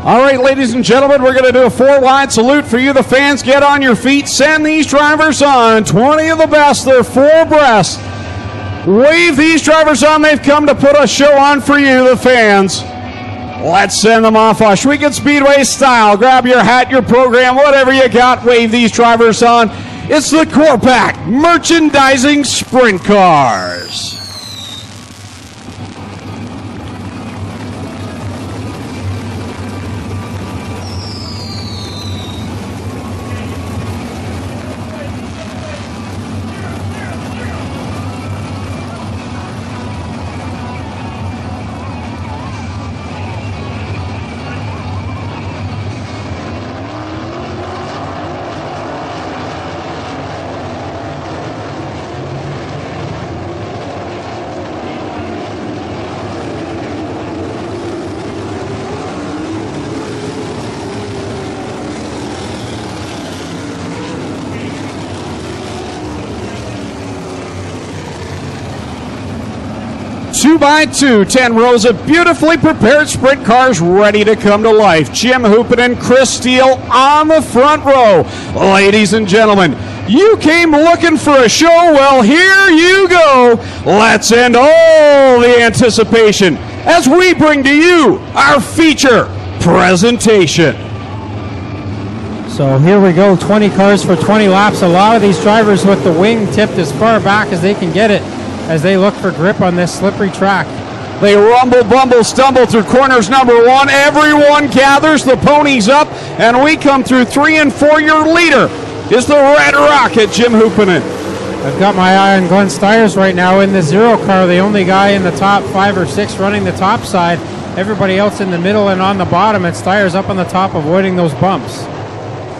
All right, ladies and gentlemen, we're going to do a 4-wide salute for you, the fans. Get on your feet. Send these drivers on. 20 of the best. They're 4 abreast. Wave these drivers on. They've come to put a show on for you, the fans. Let's send them off Ohsweken Speedway style. Grab your hat, your program, whatever you got. Wave these drivers on. It's the Corpac Merchandising Sprint Cars. Two by two, 10 rows of beautifully prepared sprint cars ready to come to life. Jim Hoopinen, Chris Steele on the front row. Ladies and gentlemen, you came looking for a show. Well, here you go. Let's end all the anticipation as we bring to you our feature presentation. So here we go, 20 cars for 20 laps. A lot of these drivers with the wing tipped as far back as they can get it, as they look for grip on this slippery track. They rumble, bumble, stumble through corners number 1. Everyone gathers, the ponies up, and we come through 3 and 4. Your leader is the Red Rocket, Jim Hoopinen. I've got my eye on Glenn Styres right now in the 0 car, the only guy in the top 5 or 6 running the top side. Everybody else in the middle and on the bottom, and Styres up on the top avoiding those bumps.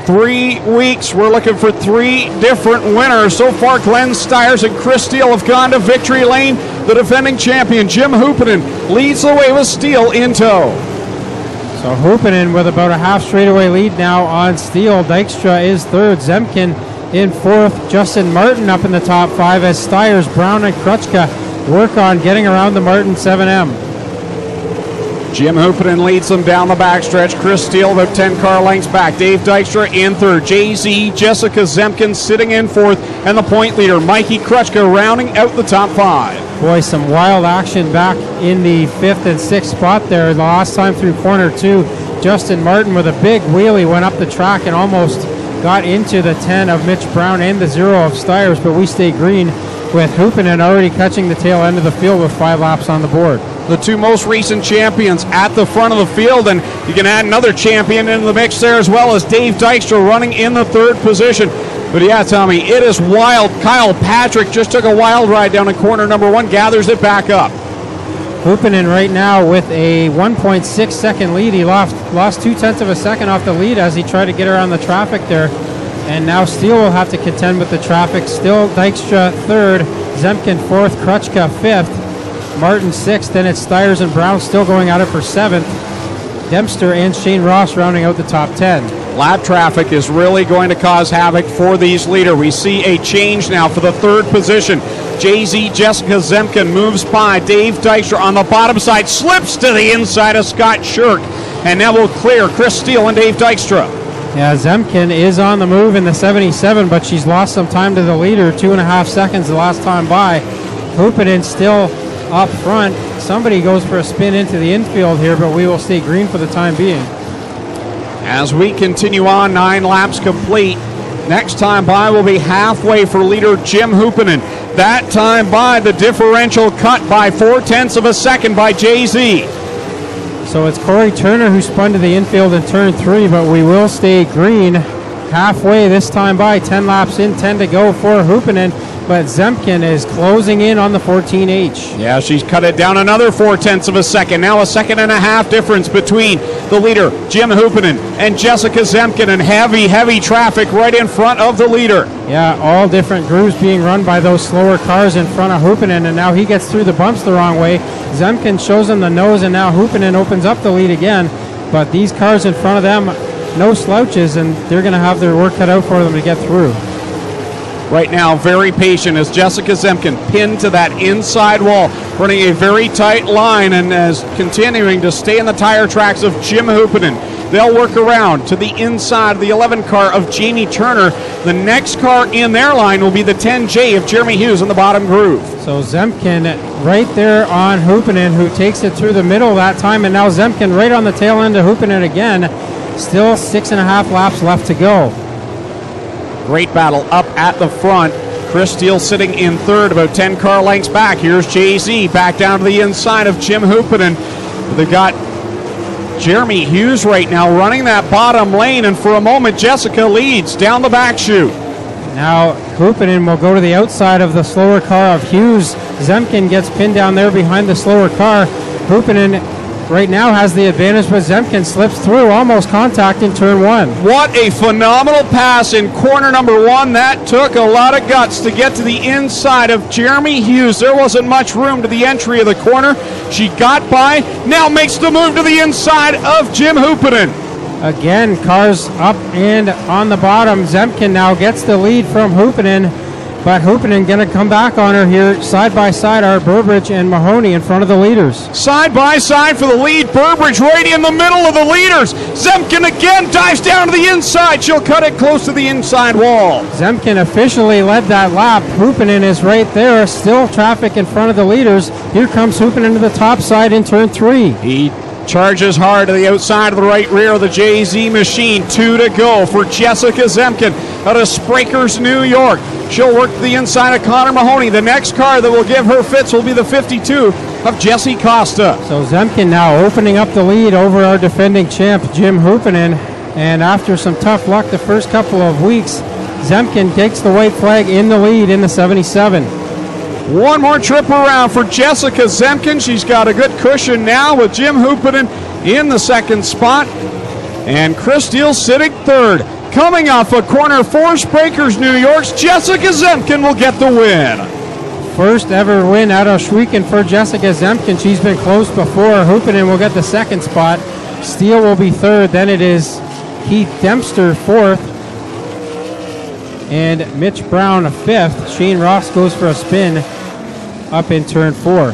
3 weeks, we're looking for 3 different winners. So far, Glenn Styres and Chris Steele have gone to victory lane. The defending champion, Jim Hoopinen, leads the way with Steele in tow. So Hoopinen with about a half straightaway lead now on Steele. Dykstra is 3rd. Zemken in 4th. Justin Martin up in the top 5 as Styres, Brown, and Krutschka work on getting around the Martin 7M. Jim Hoopinen leads them down the backstretch. Chris Steele about 10 car lengths back. Dave Dykstra in 3rd. JZ, Jessica Zemken sitting in 4th. And the point leader, Mikey Krutschka, rounding out the top 5. Boy, some wild action back in the 5th and 6th spot there. The last time through corner 2, Justin Martin with a big wheelie went up the track and almost got into the 10 of Mitch Brown and the 0 of Styres, but we stay green with Hoopinen already catching the tail end of the field with 5 laps on the board. The 2 most recent champions at the front of the field, and you can add another champion into the mix there as well as Dave Dykstra running in the 3rd position. But yeah, Tommy, it is wild. Kyle Patrick just took a wild ride down in corner number 1, gathers it back up. Hoopinen right now with a 1.6 second lead. He lost 0.2 of a second off the lead as he tried to get around the traffic there. And now Steele will have to contend with the traffic. Still Dykstra 3rd, Zemken 4th, Krutschka 5th. Martin 6th, then it's Styres and Brown still going at it for 7th. Dempster and Shane Ross rounding out the top 10. Lap traffic is really going to cause havoc for these leaders. We see a change now for the 3rd position. JZ Jessica Zemken moves by. Dave Dykstra on the bottom side, slips to the inside of Scott Shirk. And now we'll clear Chris Steele and Dave Dykstra. Yeah, Zemken is on the move in the 77, but she's lost some time to the leader, 2.5 seconds the last time by. Hoopinen still up front. Somebody goes for a spin into the infield here, but we will stay green for the time being. As we continue on, 9 laps complete. Next time by will be halfway for leader Jim Hoopinen. That time by, the differential cut by 0.4 of a second by JZ. So it's Corey Turner who spun to the infield in turn 3, but we will stay green halfway this time by. 10 laps in, 10 to go for Hoopinen, but Zemken is closing in on the 14H. Yeah, she's cut it down another 0.4 of a second. Now a 1.5 seconds difference between the leader, Jim Hoopinen, and Jessica Zemken, and heavy traffic right in front of the leader. Yeah, all different grooves being run by those slower cars in front of Hoopinen, and now he gets through the bumps the wrong way. Zemken shows him the nose, and now Hoopinen opens up the lead again, but these cars in front of them, no slouches, and they're going to have their work cut out for them to get through. right now very patient as Jessica Zemken pinned to that inside wall, running a very tight line and as continuing to stay in the tire tracks of Jim Hoopanen. They'll work around to the inside of the 11 car of Jamie Turner. The next car in their line will be the 10J of Jeremy Hughes in the bottom groove. So Zemken right there on Hoopanen, who takes it through the middle that time, and now Zemken right on the tail end of Hoopanen again. Still 6.5 laps left to go. Great battle up at the front. Chris Steele sitting in third, about 10 car lengths back. Here's JZ back down to the inside of Jim Hoopanen. They've got Jeremy Hughes right now running that bottom lane, and for a moment Jessica leads down the back chute. Now Hoopanen will go to the outside of the slower car of Hughes. Zemken gets pinned down there behind the slower car. Hoopanen right now has the advantage, but Zemken slips through, almost contact in turn 1. What a phenomenal pass in corner number 1. That took a lot of guts to get to the inside of Jeremy Hughes. There wasn't much room to the entry of the corner. She got by, now makes the move to the inside of Jim Hoopanen. Again, cars up and on the bottom. Zemken now gets the lead from Hoopanen, but Hoopanen going to come back on her here. Side by side are Burbridge and Mahoney in front of the leaders. Side by side for the lead. Burbridge right in the middle of the leaders. Zemken again dives down to the inside. She'll cut it close to the inside wall. Zemken officially led that lap. Hoopanen is right there. Still traffic in front of the leaders. Here comes Hoopanen to the top side in turn 3. He charges hard to the outside of the right rear of the JZ machine. 2 to go for Jessica Zemken out of Sprakers, New York. She'll work to the inside of Connor Mahoney. The next car that will give her fits will be the 52 of Jesse Costa. So Zemken now opening up the lead over our defending champ, Jim Hoopanen. And after some tough luck the first couple of weeks, Zemken takes the white flag in the lead in the 77. One more trip around for Jessica Zemken. She's got a good cushion now with Jim Hoopanen in the second spot. And Chris Steele sitting third. Coming off a corner 4, Sprakers, New York's Jessica Zemken will get the win. First ever win out of Schweiken for Jessica Zemken. She's been close before. Hoopanen will get the second spot. Steele will be third. Then it is Keith Dempster fourth. And Mitch Brown fifth. Shane Ross goes for a spin up in turn 4.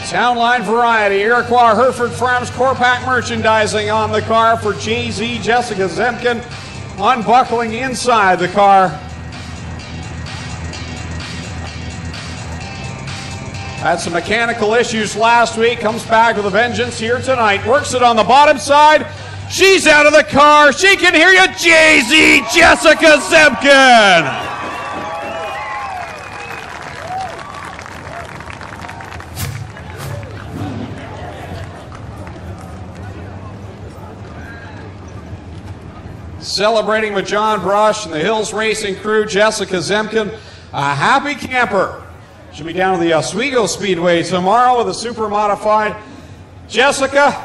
Town Line Variety, Iroquois Hereford Farms Core-Pack merchandising on the car for JZ Jessica Zemken, unbuckling inside the car. Had some mechanical issues last week, comes back with a vengeance here tonight. Works it on the bottom side. She's out of the car. She can hear you, JZ Jessica Zemken. Celebrating with John Brush and the Hills Racing crew, Jessica Zemken, a happy camper. She'll be down to the Oswego Speedway tomorrow with a super modified. Jessica,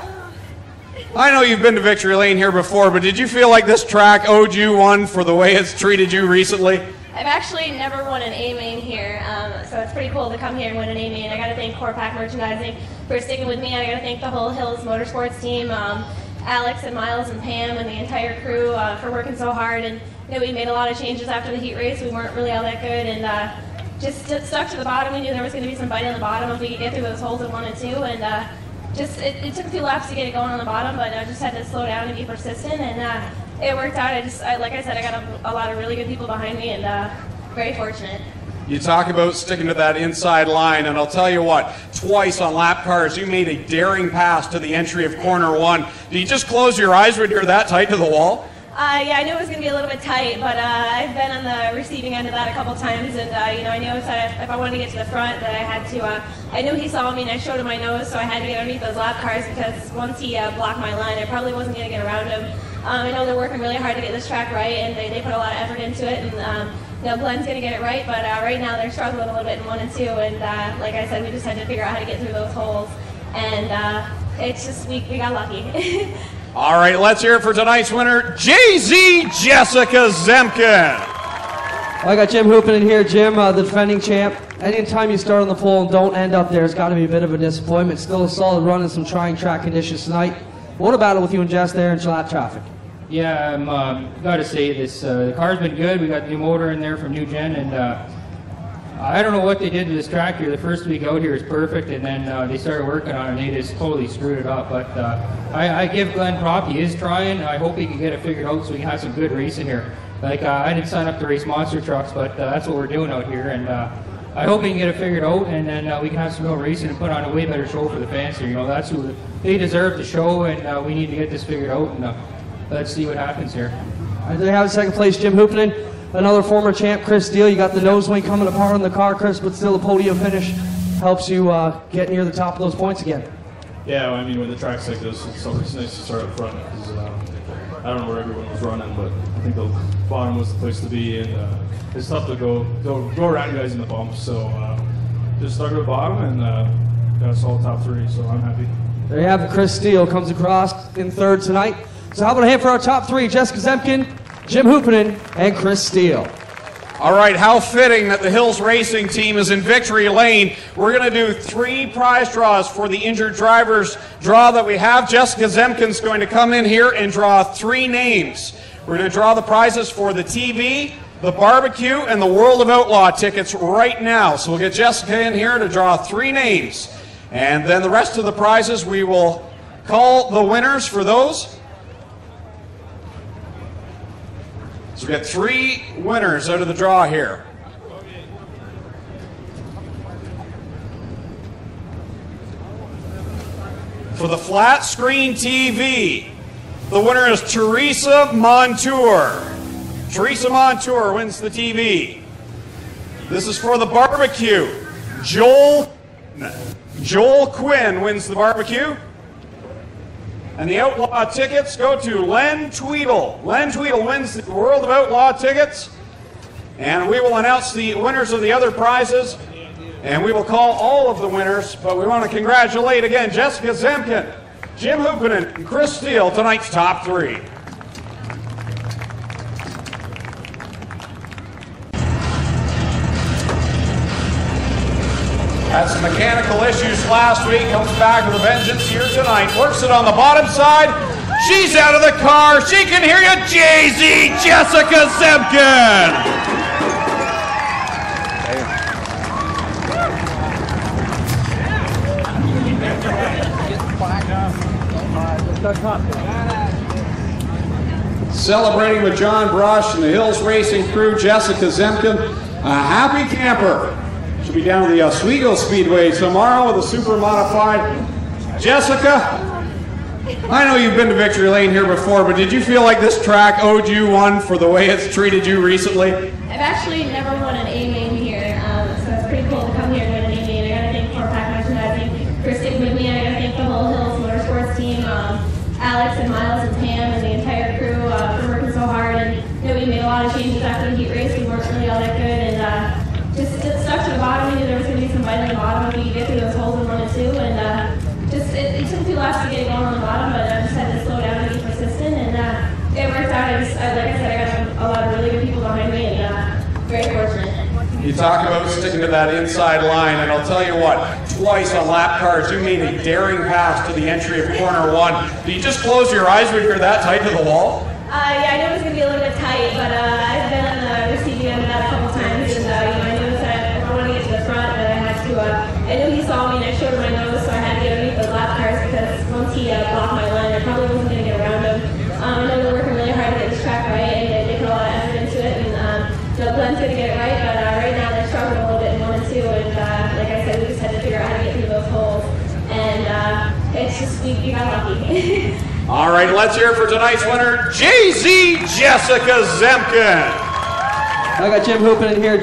I know you've been to Victory Lane here before, but did you feel like this track owed you one for the way it's treated you recently? I've actually never won an A-main here, so it's pretty cool to come here and win an A-main. I got to thank Core-Pack Merchandising for sticking with me. I got to thank the whole Hills Motorsports team, Alex and Miles and Pam and the entire crew for working so hard. And you know, we made a lot of changes after the heat race. We weren't really all that good, and just stuck to the bottom. We knew there was going to be some bite on the bottom if we could get through those holes in 1 and 2, and it took a few laps to get it going on the bottom, but I just had to slow down and be persistent, and it worked out. Like I said, I got a lot of really good people behind me, and very fortunate. You talk about sticking to that inside line, and I'll tell you what, twice on lap cars, you made a daring pass to the entry of corner 1. Did you just close your eyes when you're that tight to the wall? Yeah, I knew it was going to be a little bit tight, but I've been on the receiving end of that a couple times, and I knew that if I wanted to get to the front, that I had to. I knew he saw me, and I showed him my nose, so I had to get underneath those lap cars, because once he blocked my line, I probably wasn't going to get around him. I know they're working really hard to get this track right, and they put a lot of effort into it, and Glenn's going to get it right, but right now they're struggling a little bit in 1 and 2, and like I said, we just had to figure out how to get through those holes, and it's just, we got lucky. All right, let's hear it for tonight's winner, Jessica Zemken. I got Jim Hoopin in here. Jim, the defending champ. Anytime you start on the pole and don't end up there, it's got to be a bit of a disappointment. Still a solid run in some trying track conditions tonight. What a battle with you and Jess there in lap traffic. Yeah, I'm got to say this. The car's been good. We got new motor in there from New Gen, and I don't know what they did to this track here. The first week out here is perfect, and then they started working on it, and they just totally screwed it up. But I give Glenn prop. He is trying. I hope he can get it figured out so we can have some good racing here. Like, I didn't sign up to race monster trucks, but that's what we're doing out here, and I hope we can get it figured out, and then we can have some real racing and put on a way better show for the fans here. You know, that's who they deserve the show, and we need to get this figured out, and let's see what happens here. They have second place, Jim Hoopin. Another former champ, Chris Steele. You got the nose wing coming apart on the car, Chris, but still a podium finish helps you get near the top of those points again. Yeah, well, I mean, when the track's like this, it's always nice to start up front, because I don't know where everyone was running, but I think the bottom was the place to be, and it's tough to go around you guys in the bumps, so just started at the bottom and got a solid top 3, so I'm happy. There you have it. Chris Steele comes across in third tonight. So how about a hand for our top 3, Jessica Zemken, Jim Hoopinen, and Chris Steele. All right, how fitting that the Hills Racing team is in victory lane. We're going to do 3 prize draws for the injured drivers draw that we have. Jessica Zemken's going to come in here and draw 3 names. We're going to draw the prizes for the TV, the barbecue, and the World of Outlaw tickets right now. So we'll get Jessica in here to draw 3 names. And then the rest of the prizes, we will call the winners for those. So we got 3 winners out of the draw here. For the flat screen TV, the winner is Teresa Montour. Teresa Montour wins the TV. This is for the barbecue. Joel Quinn wins the barbecue. And the Outlaw tickets go to Len Tweedle. Len Tweedle wins the World of Outlaw tickets. And we will announce the winners of the other prizes. And we will call all of the winners. But we want to congratulate again Jessica Zemken, Jim Hoopinen, and Chris Steele, tonight's top 3. Had some mechanical issues last week, comes back with a vengeance here tonight. Works it on the bottom side. She's out of the car. She can hear you, Jay-Z, Jessica Zemken. Celebrating with John Brush and the Hills Racing crew, Jessica Zemken, a happy camper. She'll be down at the Oswego Speedway tomorrow with a super modified. Jessica, I know you've been to Victory Lane here before, but did you feel like this track owed you one for the way it's treated you recently? I've actually never won an A-main here, so it's pretty cool to come here and win an A-main. I gotta thank FLASHBACK merchandising for sticking with me. I gotta thank the whole Hills Motorsports team, Alex and Miles and Pam and the entire crew for working so hard. And we made a lot of changes after the heat race. We weren't really all that good, and just stuck to the bottom. We knew there was going to be some bite on the bottom if we could get through those holes in 1 and 2, and it took a few laps to get it going on the bottom, but I just had to slow down and be persistent, and it worked out. Like I said, I got a lot of really good people behind me, and very fortunate. You talk about sticking to that inside line, and I'll tell you what, twice on lap cars you made a daring pass to the entry of corner 1. Do you just close your eyes when you're that tight to the wall? Yeah, I knew it was going to be a little bit tight, but I've been on the receiving end of that a couple times, and I knew that if I wanted it's just, we got lucky. All right, let's hear it for tonight's winner, JZ Jessica Zemken. I got Jim Hoopin in here.